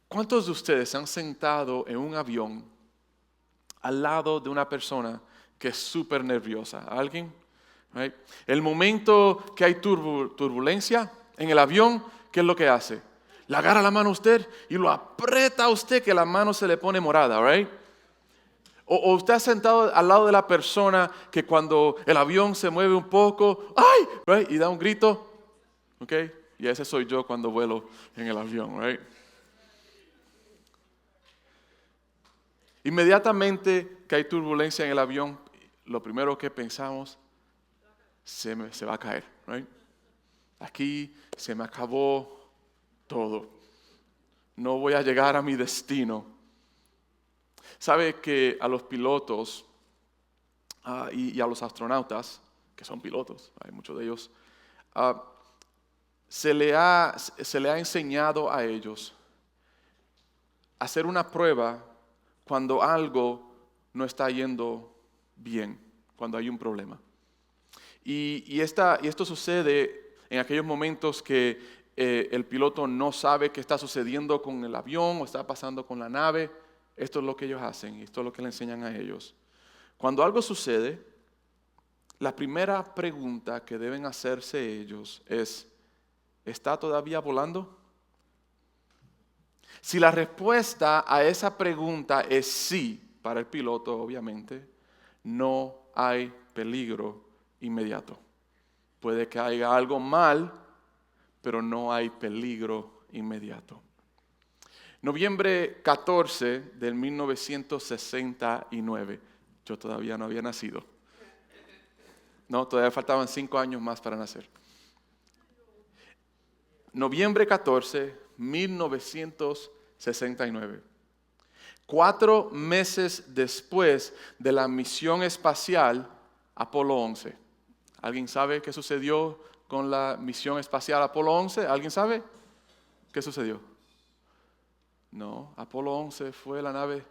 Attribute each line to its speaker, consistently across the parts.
Speaker 1: ¿Cuántos de ustedes se han sentado en un avión al lado de una persona que es súper nerviosa? ¿Alguien? Right? El momento que hay turbulencia en el avión, ¿qué es lo que hace? Le agarra la mano a usted y lo aprieta a usted que la mano se le pone morada, right? O usted ha sentado al lado de la persona que cuando el avión se mueve un poco, ¡ay! Right? Y da un grito, ¿ok? Y ese soy yo cuando vuelo en el avión, right? Inmediatamente que hay turbulencia en el avión, lo primero que pensamos, se va a caer, right? Aquí se me acabó todo. No voy a llegar a mi destino. Sabe que a los pilotos y a los astronautas, que son pilotos, hay muchos de ellos, ah, se le ha enseñado a ellos a hacer una prueba cuando algo no está yendo bien, cuando hay un problema. Y esto sucede en aquellos momentos que el piloto no sabe qué está sucediendo con el avión o está pasando con la nave. Esto es lo que ellos hacen y esto es lo que le enseñan a ellos. Cuando algo sucede, la primera pregunta que deben hacerse ellos es, ¿está todavía volando? Si la respuesta a esa pregunta es sí, para el piloto obviamente, no hay peligro inmediato. Puede que haya algo mal, pero no hay peligro inmediato. Noviembre 14 del 1969. Yo todavía no había nacido. No, todavía faltaban 5 años más para nacer. Noviembre 14, 1969. 4 meses después de la misión espacial Apolo 11. ¿Alguien sabe qué sucedió con la misión espacial Apolo 11? ¿Alguien sabe qué sucedió? No, Apolo 11 fue la nave,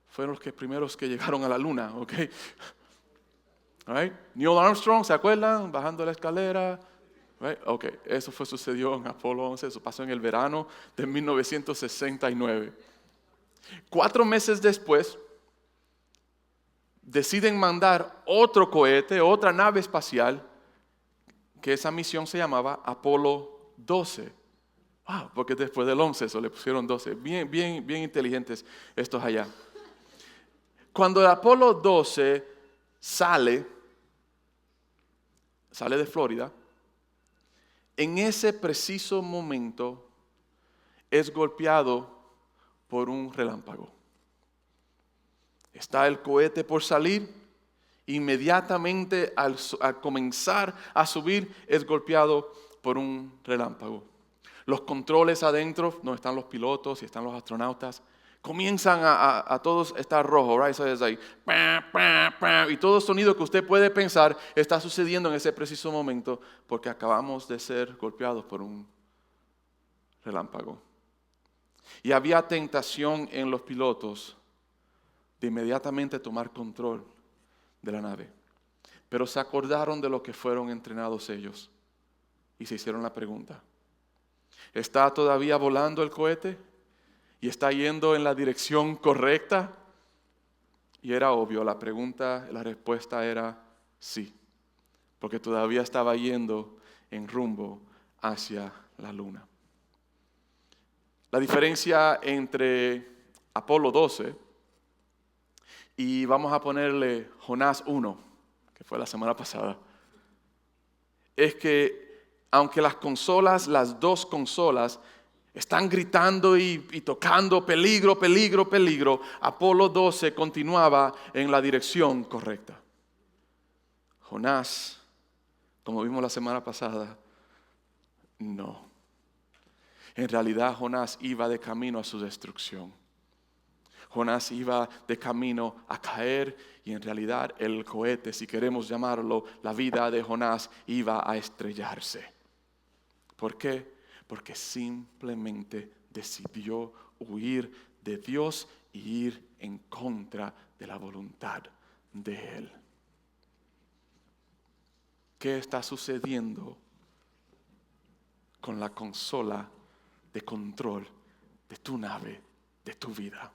Speaker 1: fueron los primeros que llegaron a la luna, ¿ok? Right? Neil Armstrong, ¿se acuerdan? Bajando la escalera. Right? Ok, eso sucedió en Apolo 11, eso pasó en el verano de 1969. 4 meses después, deciden mandar otro cohete, otra nave espacial, que esa misión se llamaba Apolo 12. Porque después del 11 eso le pusieron 12. Bien inteligentes estos allá. Cuando el Apolo 12 sale de Florida, en ese preciso momento es golpeado por un relámpago. Está el cohete por salir, inmediatamente al comenzar a subir es golpeado por un relámpago. Los controles adentro, donde están los pilotos y están los astronautas, comienzan a todos estar rojos, right? Eso es ahí, y todo sonido que usted puede pensar está sucediendo en ese preciso momento porque acabamos de ser golpeados por un relámpago. Y había tentación en los pilotos de inmediatamente tomar control de la nave. Pero se acordaron de lo que fueron entrenados ellos y se hicieron la pregunta: ¿está todavía volando el cohete? ¿Y está yendo en la dirección correcta? Y era obvio, la respuesta era sí, porque todavía estaba yendo en rumbo hacia la luna. La diferencia entre Apolo 12 y vamos a ponerle Jonás 1, que fue la semana pasada, es que aunque las dos consolas están gritando y tocando peligro, peligro, peligro, Apolo 12 continuaba en la dirección correcta. Jonás, como vimos la semana pasada, no. En realidad Jonás iba de camino a su destrucción. Jonás iba de camino a caer y en realidad el cohete, si queremos llamarlo, la vida de Jonás iba a estrellarse. ¿Por qué? Porque simplemente decidió huir de Dios y ir en contra de la voluntad de Él. ¿Qué está sucediendo con la consola de control de tu nave de tu vida?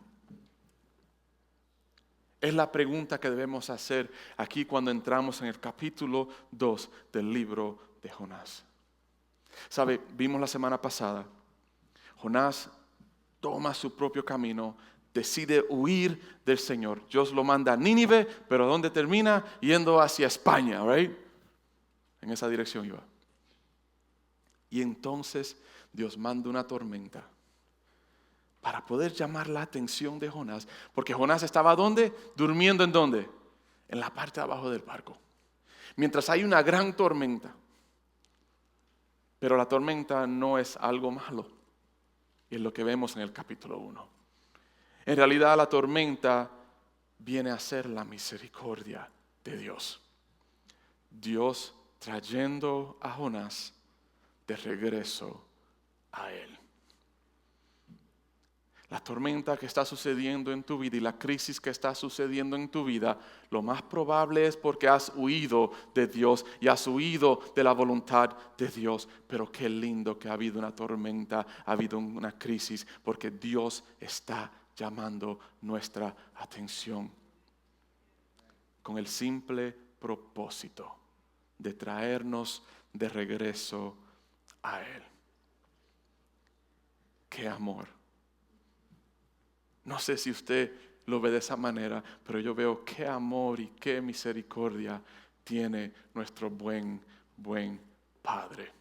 Speaker 1: Es la pregunta que debemos hacer aquí cuando entramos en el capítulo 2 del libro de Jonás. ¿Sabe? Vimos la semana pasada, Jonás toma su propio camino, decide huir del Señor. Dios lo manda a Nínive, pero ¿dónde termina? Yendo hacia España, ¿right? En esa dirección iba. Y entonces Dios manda una tormenta para poder llamar la atención de Jonás. Porque Jonás estaba ¿dónde? Durmiendo ¿en dónde? En la parte de abajo del barco. Mientras hay una gran tormenta. Pero la tormenta no es algo malo. Y es lo que vemos en el capítulo 1. En realidad la tormenta viene a ser la misericordia de Dios. Dios trayendo a Jonás de regreso a él. La tormenta que está sucediendo en tu vida y la crisis que está sucediendo en tu vida, lo más probable es porque has huido de Dios y has huido de la voluntad de Dios. Pero qué lindo que ha habido una tormenta, ha habido una crisis, porque Dios está llamando nuestra atención con el simple propósito de traernos de regreso a Él. ¡Qué amor! No sé si usted lo ve de esa manera, pero yo veo qué amor y qué misericordia tiene nuestro buen Padre.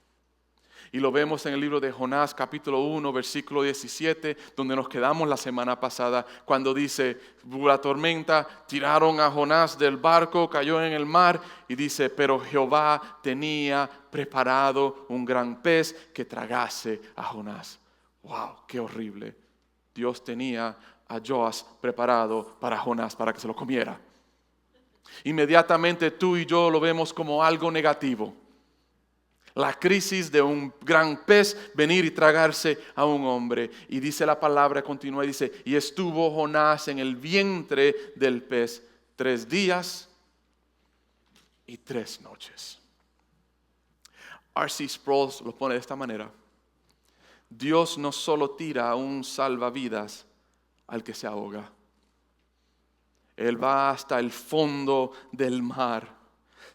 Speaker 1: Y lo vemos en el libro de Jonás, capítulo 1, versículo 17, donde nos quedamos la semana pasada, cuando dice, la tormenta, tiraron a Jonás del barco, cayó en el mar, y dice, pero Jehová tenía preparado un gran pez que tragase a Jonás. ¡Wow! ¡Qué horrible! Dios tenía a Joas preparado para Jonás, para que se lo comiera. Inmediatamente tú y yo lo vemos como algo negativo. La crisis de un gran pez venir y tragarse a un hombre. Y dice la palabra, continúa y dice, y estuvo Jonás en el vientre del pez 3 días y 3 noches. R.C. Sproul lo pone de esta manera. Dios no solo tira un salvavidas al que se ahoga. Él va hasta el fondo del mar,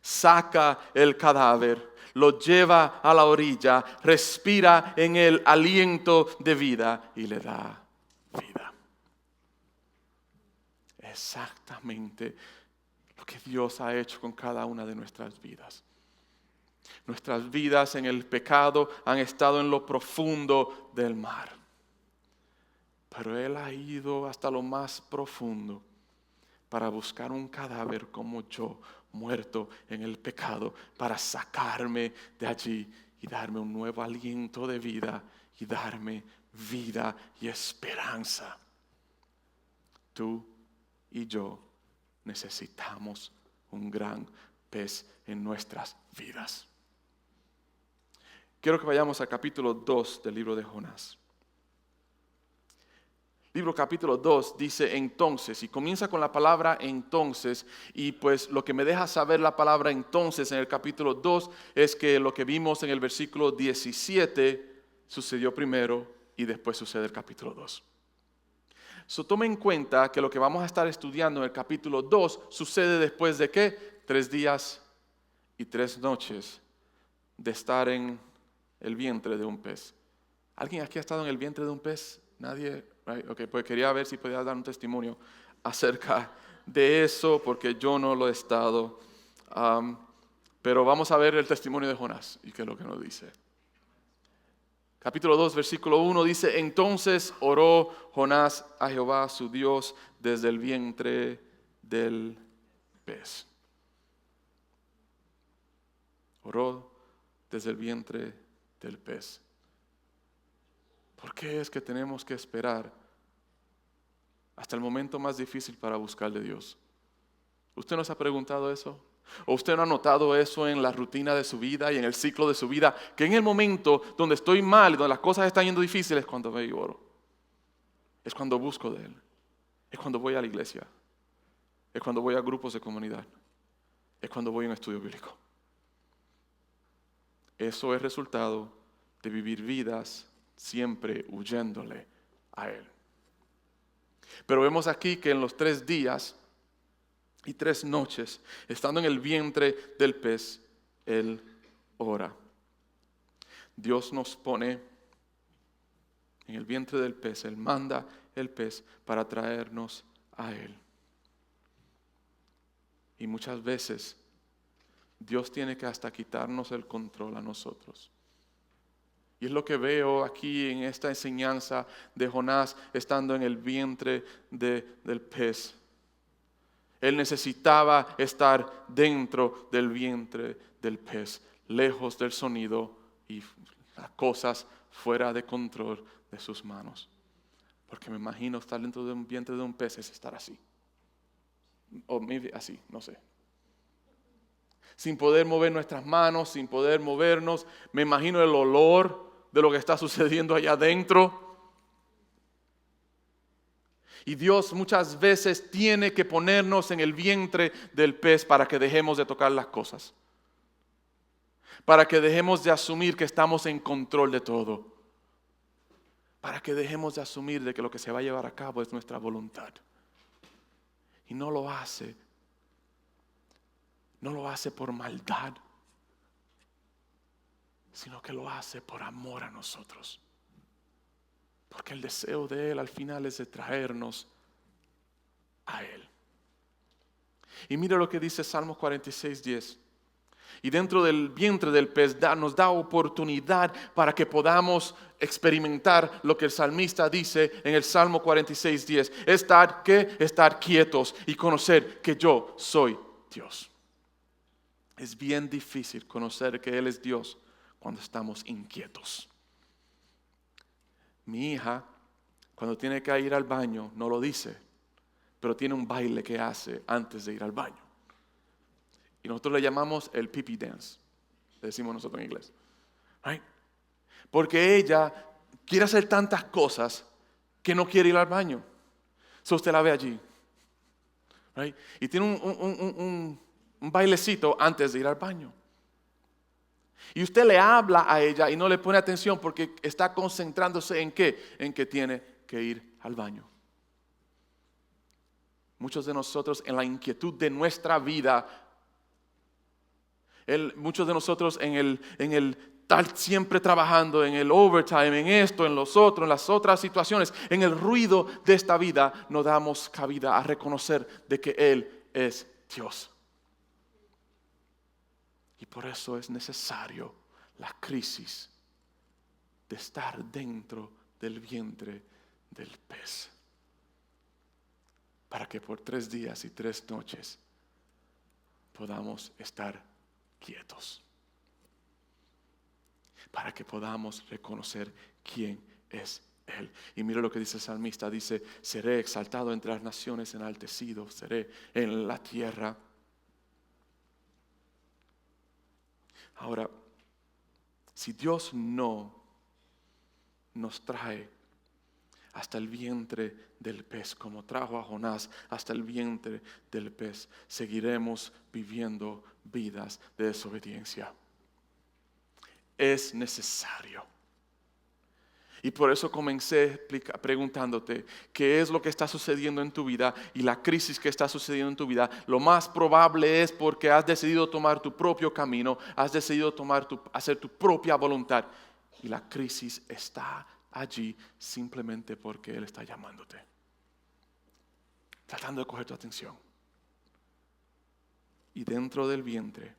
Speaker 1: saca el cadáver, lo lleva a la orilla, respira en el aliento de vida y le da vida. Exactamente lo que Dios ha hecho con cada una de nuestras vidas. Nuestras vidas en el pecado han estado en lo profundo del mar. Pero Él ha ido hasta lo más profundo para buscar un cadáver como yo, muerto en el pecado, para sacarme de allí y darme un nuevo aliento de vida y darme vida y esperanza. Tú y yo necesitamos un gran pez en nuestras vidas. Quiero que vayamos al capítulo 2 del libro de Jonás. Libro capítulo 2 dice entonces, y comienza con la palabra entonces, y pues lo que me deja saber la palabra entonces en el capítulo 2 es que lo que vimos en el versículo 17 sucedió primero y después sucede el capítulo 2. Tome en cuenta que lo que vamos a estar estudiando en el capítulo 2 sucede después de ¿qué? 3 días y 3 noches de estar en el vientre de un pez. ¿Alguien aquí ha estado en el vientre de un pez? ¿Nadie? Right? Okay, pues quería ver si podía dar un testimonio acerca de eso, porque yo no lo he estado. Pero vamos a ver el testimonio de Jonás y qué es lo que nos dice. Capítulo 2, versículo 1 dice, entonces oró Jonás a Jehová su Dios desde el vientre del pez. Oró desde el vientre del pez. ¿Por qué es que tenemos que esperar hasta el momento más difícil para buscar de Dios? ¿Usted no se ha preguntado eso? ¿O usted no ha notado eso en la rutina de su vida y en el ciclo de su vida? Que en el momento donde estoy mal, donde las cosas están yendo difíciles, es cuando me oro. Es cuando busco de Él. Es cuando voy a la iglesia. Es cuando voy a grupos de comunidad. Es cuando voy a un estudio bíblico. Eso es resultado de vivir vidas siempre huyéndole a Él. Pero vemos aquí que en los 3 días y 3 noches, estando en el vientre del pez, Él ora. Dios nos pone en el vientre del pez, Él manda el pez para traernos a Él. Y muchas veces Dios tiene que hasta quitarnos el control a nosotros. Y es lo que veo aquí en esta enseñanza de Jonás estando en el vientre del pez. Él necesitaba estar dentro del vientre del pez, lejos del sonido y las cosas fuera de control de sus manos. Porque me imagino estar dentro de un vientre de un pez es estar así. O maybe así, no sé. Sin poder mover nuestras manos, sin poder movernos. Me imagino el olor de lo que está sucediendo allá adentro. Y Dios muchas veces tiene que ponernos en el vientre del pez para que dejemos de tocar las cosas. Para que dejemos de asumir que estamos en control de todo. Para que dejemos de asumir de que lo que se va a llevar a cabo es nuestra voluntad. Y no lo hace por maldad, sino que lo hace por amor a nosotros. Porque el deseo de Él al final es de traernos a Él. Y mira lo que dice Salmos 46:10. Y dentro del vientre del pez nos da oportunidad para que podamos experimentar lo que el salmista dice en el Salmo 46:10. Estar quietos y conocer que yo soy Dios. Es bien difícil conocer que Él es Dios cuando estamos inquietos. Mi hija, cuando tiene que ir al baño, no lo dice, pero tiene un baile que hace antes de ir al baño. Y nosotros le llamamos el pee-pee dance, le decimos nosotros en inglés. Right? Porque ella quiere hacer tantas cosas que no quiere ir al baño. So usted la ve allí. Right? Y tiene un bailecito antes de ir al baño. Y usted le habla a ella y no le pone atención porque está concentrándose en ¿qué? En que tiene que ir al baño. Muchos de nosotros en la inquietud de nuestra vida, muchos de nosotros en el estar siempre trabajando, en el overtime, en esto, en los otros, en las otras situaciones, en el ruido de esta vida, no damos cabida a reconocer de que Él es Dios. Y por eso es necesario la crisis de estar dentro del vientre del pez. Para que por 3 días y 3 noches podamos estar quietos. Para que podamos reconocer quién es Él. Y mira lo que dice el salmista, dice, seré exaltado entre las naciones, enaltecido, seré en la tierra. Ahora, si Dios no nos trae hasta el vientre del pez, como trajo a Jonás hasta el vientre del pez, seguiremos viviendo vidas de desobediencia. Es necesario. Y por eso comencé preguntándote qué es lo que está sucediendo en tu vida y la crisis que está sucediendo en tu vida. Lo más probable es porque has decidido tomar tu propio camino, has decidido hacer tu propia voluntad. Y la crisis está allí simplemente porque Él está llamándote, tratando de coger tu atención. Y dentro del vientre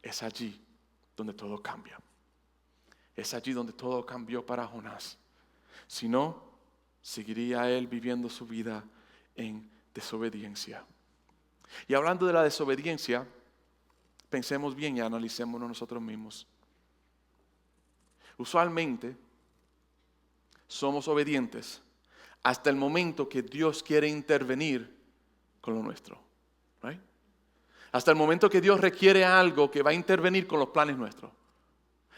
Speaker 1: es allí donde todo cambia. Es allí donde todo cambió para Jonás. Si no, seguiría él viviendo su vida en desobediencia. Y hablando de la desobediencia, pensemos bien y analicémonos nosotros mismos. Usualmente somos obedientes hasta el momento que Dios quiere intervenir con lo nuestro. Right? Hasta el momento que Dios requiere algo que va a intervenir con los planes nuestros.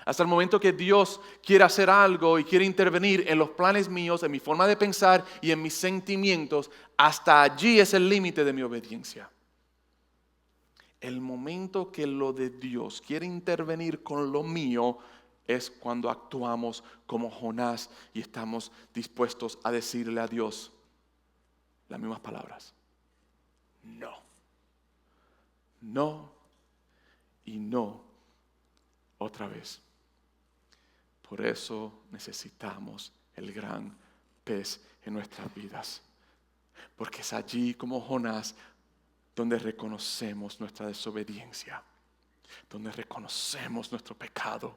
Speaker 1: Hasta el momento que Dios quiere hacer algo y quiere intervenir en los planes míos, en mi forma de pensar y en mis sentimientos, hasta allí es el límite de mi obediencia. El momento que lo de Dios quiere intervenir con lo mío es cuando actuamos como Jonás y estamos dispuestos a decirle a Dios, Las mismas palabras. No. No y no otra vez. Por eso necesitamos el gran pez en nuestras vidas. Porque es allí como Jonás donde reconocemos nuestra desobediencia, donde reconocemos nuestro pecado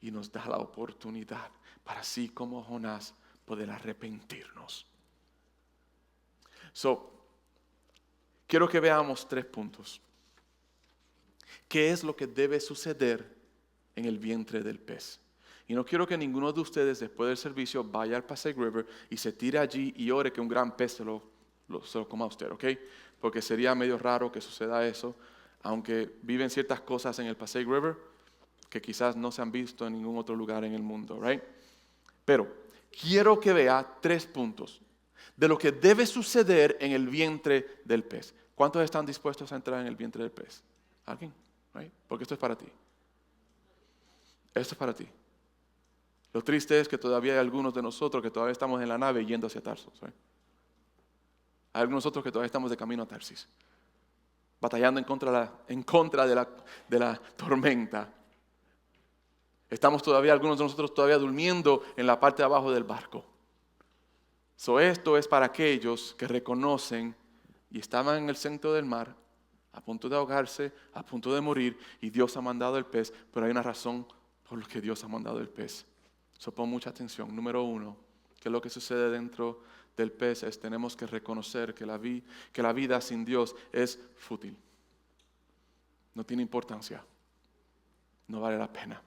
Speaker 1: y nos da la oportunidad para así como Jonás poder arrepentirnos. Quiero que veamos 3 puntos. ¿Qué es lo que debe suceder en el vientre del pez? Y no quiero que ninguno de ustedes después del servicio vaya al Passaic River y se tire allí y ore que un gran pez se lo coma a usted, ¿ok? Porque sería medio raro que suceda eso, aunque viven ciertas cosas en el Passaic River que quizás no se han visto en ningún otro lugar en el mundo, ¿right? Pero quiero que vea 3 puntos de lo que debe suceder en el vientre del pez. ¿Cuántos están dispuestos a entrar en el vientre del pez? ¿Alguien? Right? Porque esto es para ti. Esto es para ti. Lo triste es que todavía hay algunos de nosotros que todavía estamos en la nave yendo hacia Tarsos. Right? Hay algunos de nosotros que todavía estamos de camino a Tarsis, batallando en contra de la tormenta. Estamos todavía, algunos de nosotros todavía durmiendo en la parte de abajo del barco. Esto es para aquellos que reconocen y estaban en el centro del mar, a punto de ahogarse, a punto de morir, y Dios ha mandado el pez, pero hay una razón por la que Dios ha mandado el pez. Pon mucha atención. Número 1, ¿qué es lo que sucede dentro del pez? Tenemos que reconocer que la vida sin Dios es fútil. No tiene importancia. No vale la pena.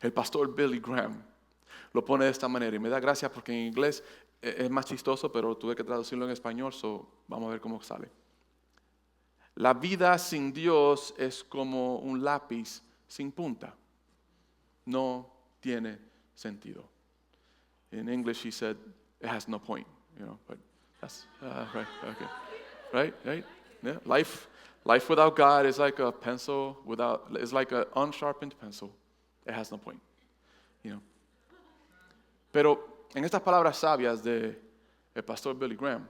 Speaker 1: El pastor Billy Graham lo pone de esta manera y me da gracia porque en inglés es más chistoso, pero tuve que traducirlo en español, vamos a ver cómo sale. La vida sin Dios es como un lápiz sin punta. No tiene sentido. In English he said, it has no point, but that's right, okay. Right? Yeah. Life without God is like a pencil it's like an unsharpened pencil. It has no point, Pero en estas palabras sabias de el pastor Billy Graham,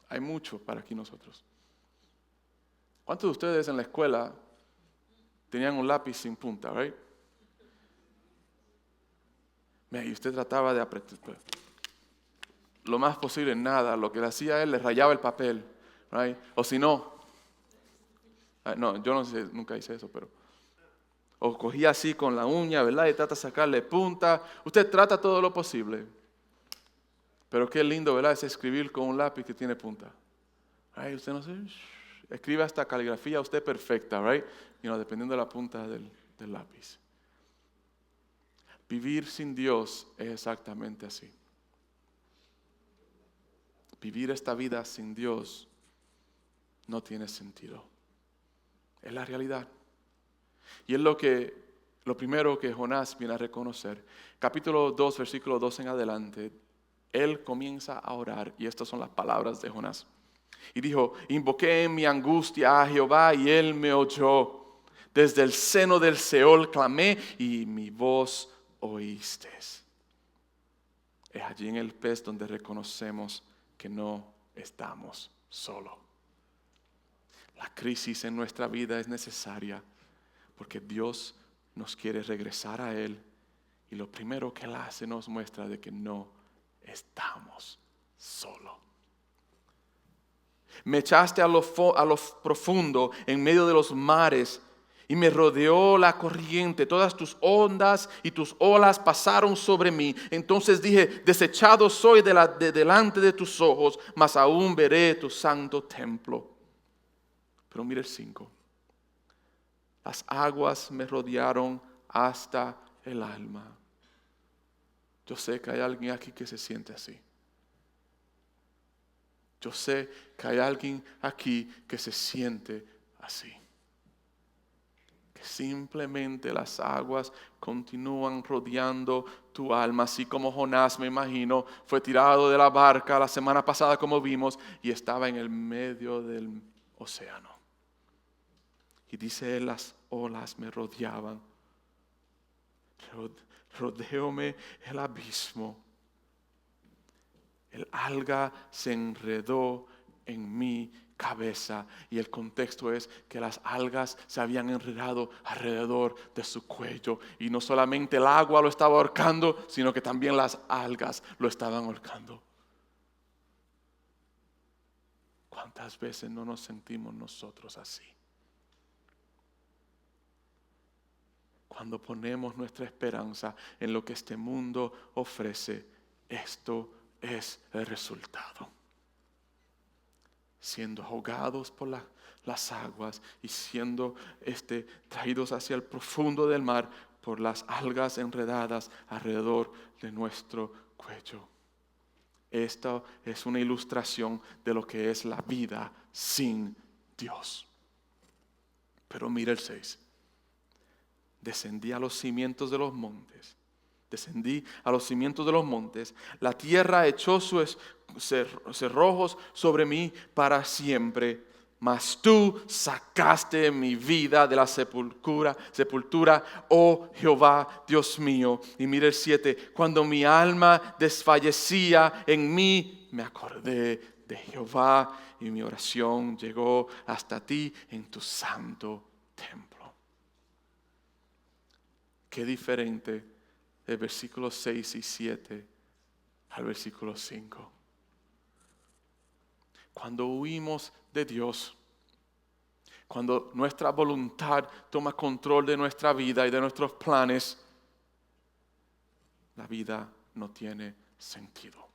Speaker 1: hay mucho para aquí nosotros. ¿Cuántos de ustedes en la escuela tenían un lápiz sin punta, right? Y usted trataba de apretar lo más posible en nada. Lo que le hacía él, le rayaba el papel, right? O si no, yo no sé, nunca hice eso, pero o cogía así con la uña, ¿verdad? Y trata de sacarle punta. Usted trata todo lo posible. Pero qué lindo, ¿verdad? Es escribir con un lápiz que tiene punta. Right? Usted no sé, escribe hasta caligrafía usted perfecta, right? Dependiendo de la punta del lápiz. Vivir sin Dios es exactamente así. Vivir esta vida sin Dios no tiene sentido. Es la realidad. Y es lo primero que Jonás viene a reconocer. Capítulo 2, versículo 2 en adelante, él comienza a orar y estas son las palabras de Jonás. Y dijo, invoqué en mi angustia a Jehová y él me oyó. Desde el seno del Seol clamé y mi voz oíste. Es allí en el pez donde reconocemos que no estamos solos. La crisis en nuestra vida es necesaria porque Dios nos quiere regresar a Él y lo primero que Él hace nos muestra de que no estamos solos. Me echaste a lo profundo en medio de los mares y me rodeó la corriente. Todas tus ondas y tus olas pasaron sobre mí. Entonces dije, desechado soy de delante de tus ojos, mas aún veré tu santo templo. Pero mire el 5. Las aguas me rodearon hasta el alma. Yo sé que hay alguien aquí que se siente así. Yo sé que hay alguien aquí que se siente así. Que simplemente las aguas continúan rodeando tu alma, así como Jonás, me imagino, fue tirado de la barca la semana pasada como vimos y estaba en el medio del océano. Y dice, las olas me rodeaban. Rodeóme el abismo. El alga se enredó en mi cabeza. Y el contexto es que las algas se habían enredado alrededor de su cuello. Y no solamente el agua lo estaba ahorcando, sino que también las algas lo estaban ahorcando. ¿Cuántas veces no nos sentimos nosotros así? Cuando ponemos nuestra esperanza en lo que este mundo ofrece, esto es el resultado. Siendo ahogados por las aguas y siendo traídos hacia el profundo del mar por las algas enredadas alrededor de nuestro cuello. Esta es una ilustración de lo que es la vida sin Dios. Pero mira el 6. Descendí a los cimientos de los montes. Descendí a los cimientos de los montes. La tierra echó sus cerrojos sobre mí para siempre. Mas tú sacaste mi vida de la sepultura, oh Jehová, Dios mío. Y mira el 7. Cuando mi alma desfallecía en mí, me acordé de Jehová y mi oración llegó hasta ti en tu santo templo. Qué diferente el versículo 6 y 7 al versículo 5. Cuando huimos de Dios, cuando nuestra voluntad toma control de nuestra vida y de nuestros planes, la vida no tiene sentido.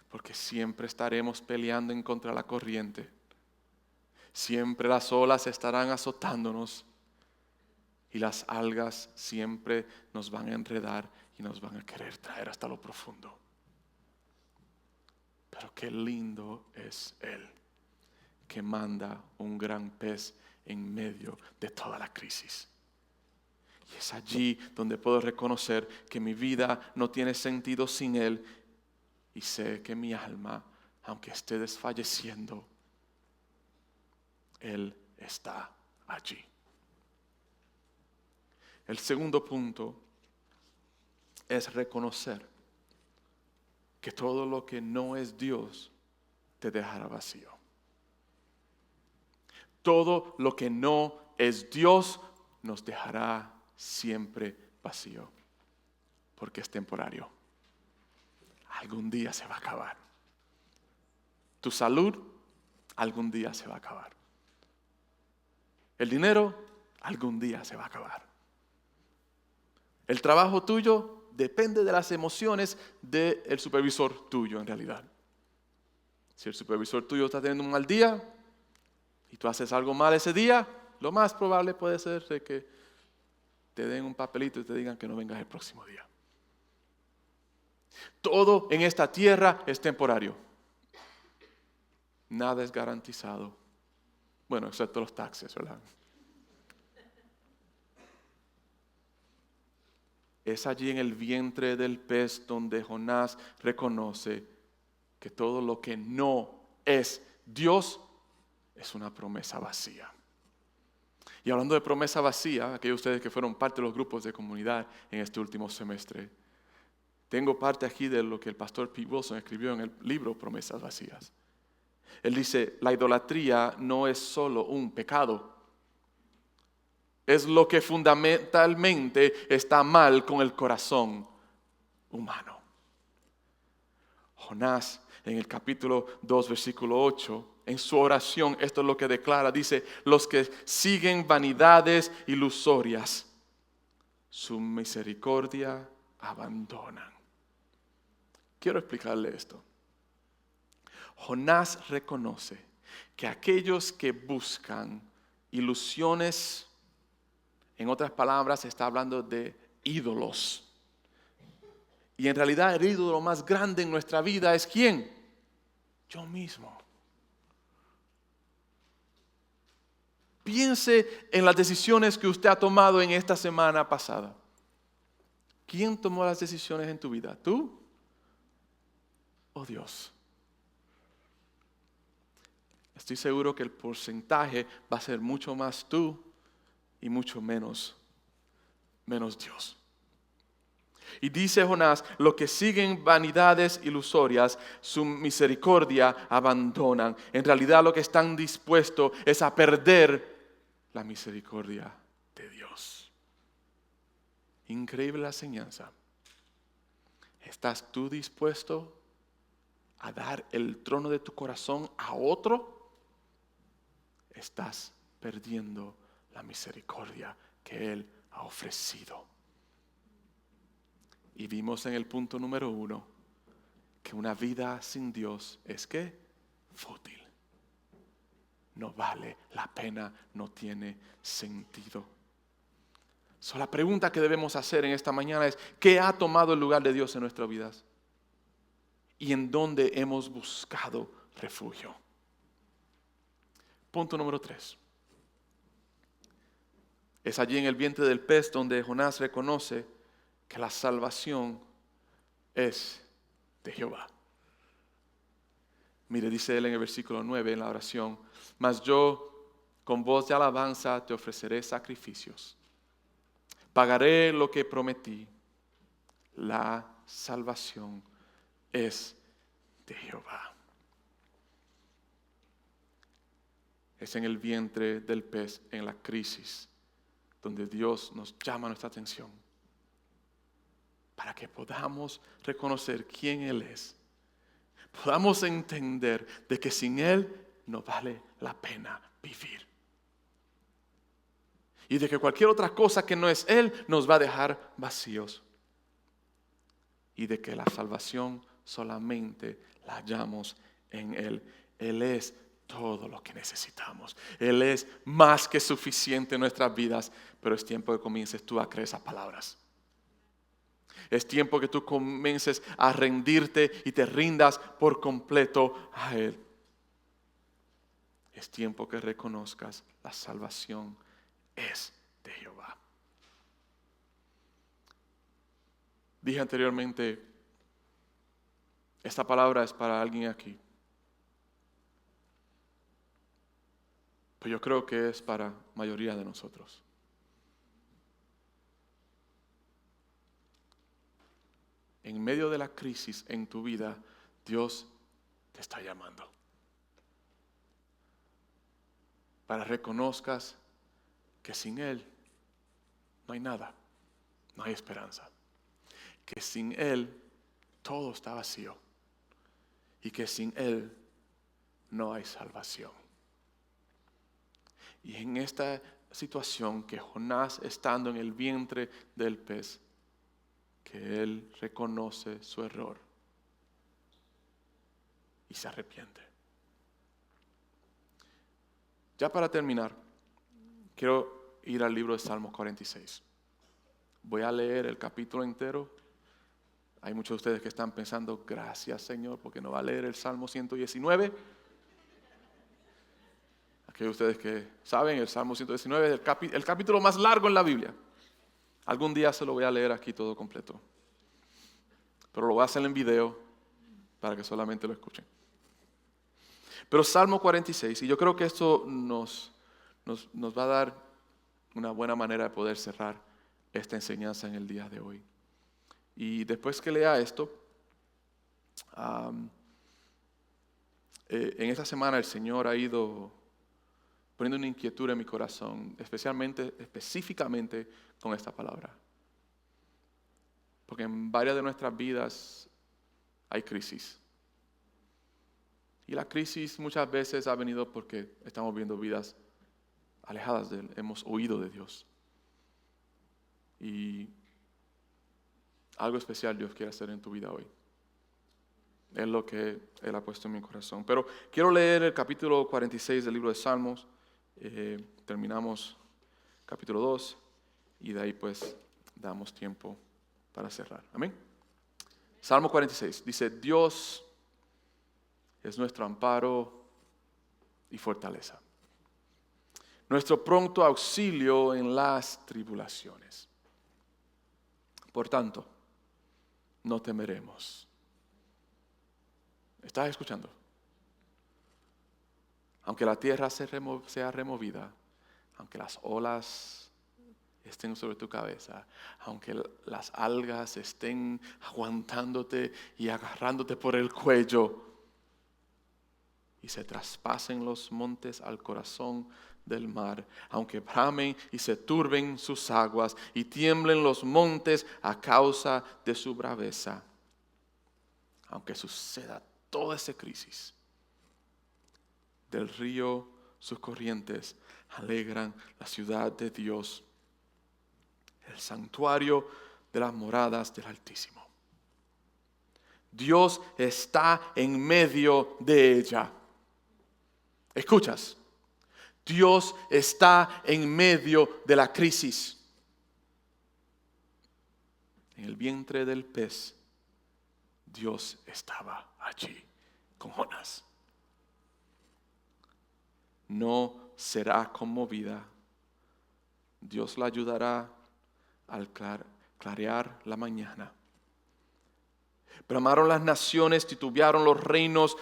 Speaker 1: Porque siempre estaremos peleando en contra de la corriente. Siempre las olas estarán azotándonos. Y las algas siempre nos van a enredar y nos van a querer traer hasta lo profundo. Pero qué lindo es Él, que manda un gran pez en medio de toda la crisis. Y es allí donde puedo reconocer que mi vida no tiene sentido sin Él. Y sé que mi alma, aunque esté desfalleciendo, Él está allí. El segundo punto es reconocer que todo lo que no es Dios te dejará vacío. Todo lo que no es Dios nos dejará siempre vacío, porque es temporario. Algún día se va a acabar. Tu salud algún día se va a acabar. El dinero algún día se va a acabar. El trabajo tuyo depende de las emociones del supervisor tuyo en realidad. Si el supervisor tuyo está teniendo un mal día y tú haces algo mal ese día, lo más probable puede ser de que te den un papelito y te digan que no vengas el próximo día. Todo en esta tierra es temporario. Nada es garantizado. Bueno, excepto los taxes, ¿verdad? Es allí en el vientre del pez donde Jonás reconoce que todo lo que no es Dios es una promesa vacía. Y hablando de promesa vacía, aquellos de ustedes que fueron parte de los grupos de comunidad en este último semestre, tengo parte aquí de lo que el pastor Pete Wilson escribió en el libro Promesas Vacías. Él dice, la idolatría no es solo un pecado. Es lo que fundamentalmente está mal con el corazón humano. Jonás, en el capítulo 2, versículo 8, en su oración, esto es lo que declara. Dice, los que siguen vanidades ilusorias, su misericordia abandonan. Quiero explicarle esto. Jonás reconoce que aquellos que buscan ilusiones, en otras palabras, está hablando de ídolos. Y en realidad el ídolo más grande en nuestra vida es ¿quién? Yo mismo. Piense en las decisiones que usted ha tomado en esta semana pasada. ¿Quién tomó las decisiones en tu vida? ¿Tú o Dios? Estoy seguro que el porcentaje va a ser mucho más tú y mucho menos Dios. Y dice Jonás, lo que siguen vanidades ilusorias, su misericordia abandonan. En realidad lo que están dispuestos es a perder la misericordia de Dios. Increíble la enseñanza. ¿Estás tú dispuesto a dar el trono de tu corazón a otro? Estás perdiendo la misericordia que Él ha ofrecido. Y vimos en el punto número 1 que una vida sin Dios es ¿qué? Fútil. No vale la pena, no tiene sentido. So, la pregunta que debemos hacer en esta mañana es: ¿qué ha tomado el lugar de Dios en nuestras vidas? ¿Y en dónde hemos buscado refugio? Punto número 3. Es allí en el vientre del pez donde Jonás reconoce que la salvación es de Jehová. Mire, dice él en el versículo 9 en la oración: mas yo con voz de alabanza te ofreceré sacrificios. Pagaré lo que prometí. La salvación es de Jehová. Es en el vientre del pez, en la crisis, donde Dios nos llama nuestra atención para que podamos reconocer quién Él es. Podamos entender de que sin Él no vale la pena vivir. Y de que cualquier otra cosa que no es Él nos va a dejar vacíos. Y de que la salvación solamente la hallamos en Él. Él es todo lo que necesitamos. Él es más que suficiente en nuestras vidas. Pero es tiempo que comiences tú a creer esas palabras. Es tiempo que tú comiences a rendirte y te rindas por completo a Él. Es tiempo que reconozcas la salvación es de Jehová. Dije anteriormente, esta palabra es para alguien aquí. Pero yo creo que es para la mayoría de nosotros. En medio de la crisis en tu vida, Dios te está llamando. Para que reconozcas que sin Él no hay nada, no hay esperanza. Que sin Él todo está vacío. Y que sin Él no hay salvación. Y en esta situación que Jonás, estando en el vientre del pez, que él reconoce su error y se arrepiente. Ya para terminar, quiero ir al libro de Salmos 46. Voy a leer el capítulo entero. Hay muchos de ustedes que están pensando: gracias Señor, porque no va a leer el Salmo 119. Aquellos de ustedes que saben, el Salmo 119 es el capítulo más largo en la Biblia. Algún día se lo voy a leer aquí todo completo. Pero lo voy a hacer en video para que solamente lo escuchen. Pero Salmo 46, y yo creo que esto nos va a dar una buena manera de poder cerrar esta enseñanza en el día de hoy. Y después que lea esto, en esta semana el Señor ha ido poniendo una inquietud en mi corazón, específicamente con esta palabra. Porque en varias de nuestras vidas hay crisis. Y la crisis muchas veces ha venido porque estamos viendo vidas alejadas de Él. Hemos huido de Dios. Y algo especial Dios quiere hacer en tu vida hoy. Es lo que Él ha puesto en mi corazón. Pero quiero leer el capítulo 46 del libro de Salmos. Terminamos capítulo 2 y de ahí pues damos tiempo para cerrar. Amén. Salmo 46 dice: Dios es nuestro amparo y fortaleza, nuestro pronto auxilio en las tribulaciones. Por tanto, no temeremos. ¿Estás escuchando? Aunque la tierra sea removida, aunque las olas estén sobre tu cabeza, aunque las algas estén aguantándote y agarrándote por el cuello, y se traspasen los montes al corazón del mar, aunque bramen y se turben sus aguas y tiemblen los montes a causa de su braveza. Aunque suceda toda esa crisis, del río sus corrientes alegran la ciudad de Dios, el santuario de las moradas del Altísimo. Dios está en medio de ella. ¿Escuchas? Dios está en medio de la crisis. En el vientre del pez, Dios estaba allí con Jonás. No será conmovida. Dios la ayudará al clarear la mañana. Bramaron las naciones, titubearon los reinos,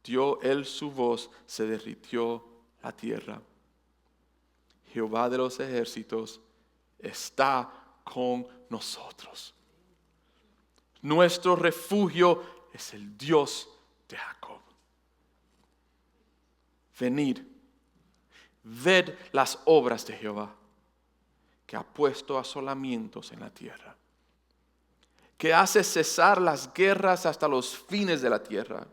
Speaker 1: dio él su voz, se derritió la tierra. Jehová de los ejércitos está con nosotros. Nuestro refugio es el Dios de Jacob. Venid, ved las obras de Jehová, que ha puesto asolamientos en la tierra, que hace cesar las guerras hasta los fines de la tierra,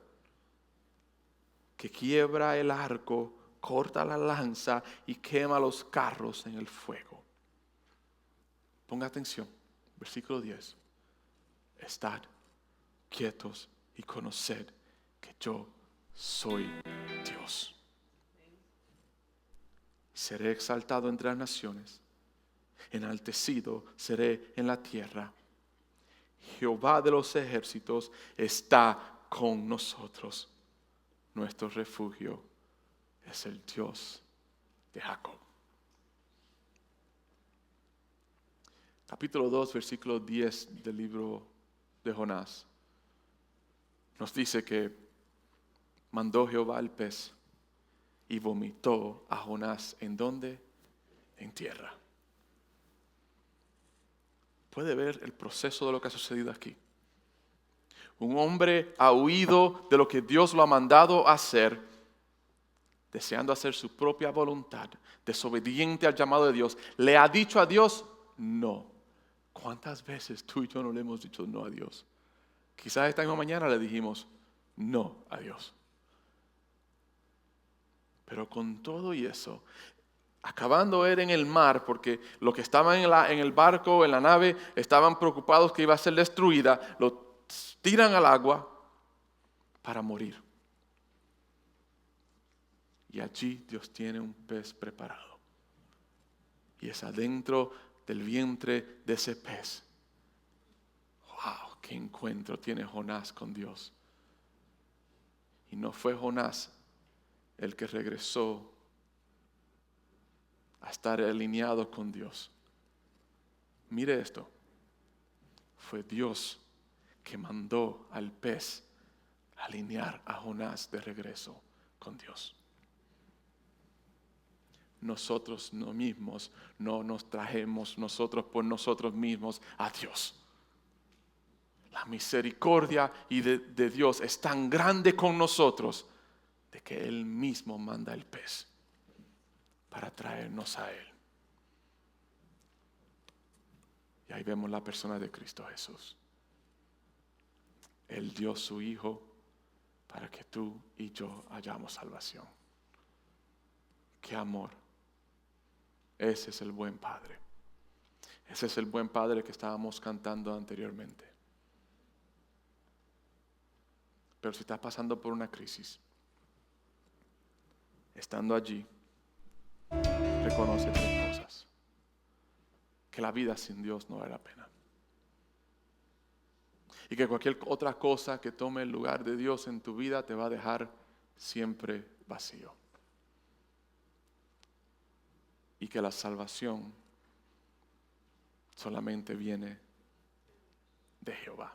Speaker 1: que quiebra el arco, corta la lanza y quema los carros en el fuego. Ponga atención, versículo 10. Estad quietos y conoced que yo soy Dios. Seré exaltado entre las naciones, enaltecido seré en la tierra. Jehová de los ejércitos está con nosotros. Nuestro refugio es el Dios de Jacob. Capítulo 2, versículo 10 del libro de Jonás. Nos dice que mandó Jehová el pez y vomitó a Jonás. ¿En dónde? En tierra. Puede ver el proceso de lo que ha sucedido aquí. Un hombre ha huido de lo que Dios lo ha mandado a hacer, deseando hacer su propia voluntad, desobediente al llamado de Dios. ¿Le ha dicho a Dios? No. ¿Cuántas veces tú y yo no le hemos dicho no a Dios? Quizás esta misma mañana le dijimos no a Dios. Pero con todo y eso, acabando él en el mar, porque los que estaban en el barco, en la nave, estaban preocupados que iba a ser destruida, lo tiran al agua para morir. Y allí Dios tiene un pez preparado. Y es adentro del vientre de ese pez. ¡Wow! ¡Qué encuentro tiene Jonás con Dios! Y no fue Jonás el que regresó a estar alineado con Dios. Mire esto. Fue Dios que mandó al pez alinear a Jonás de regreso con Dios. Nosotros no mismos no nos trajemos nosotros por nosotros mismos a Dios. La misericordia de Dios es tan grande con nosotros de que Él mismo manda el pez para traernos a Él. Y ahí vemos la persona de Cristo Jesús. Él dio su Hijo para que tú y yo hayamos salvación. ¡Qué amor! Ese es el buen Padre. Ese es el buen Padre que estábamos cantando anteriormente. Pero si estás pasando por una crisis, estando allí, reconoce tres cosas. Que la vida sin Dios no vale la pena. Y que cualquier otra cosa que tome el lugar de Dios en tu vida te va a dejar siempre vacío. Y que la salvación solamente viene de Jehová.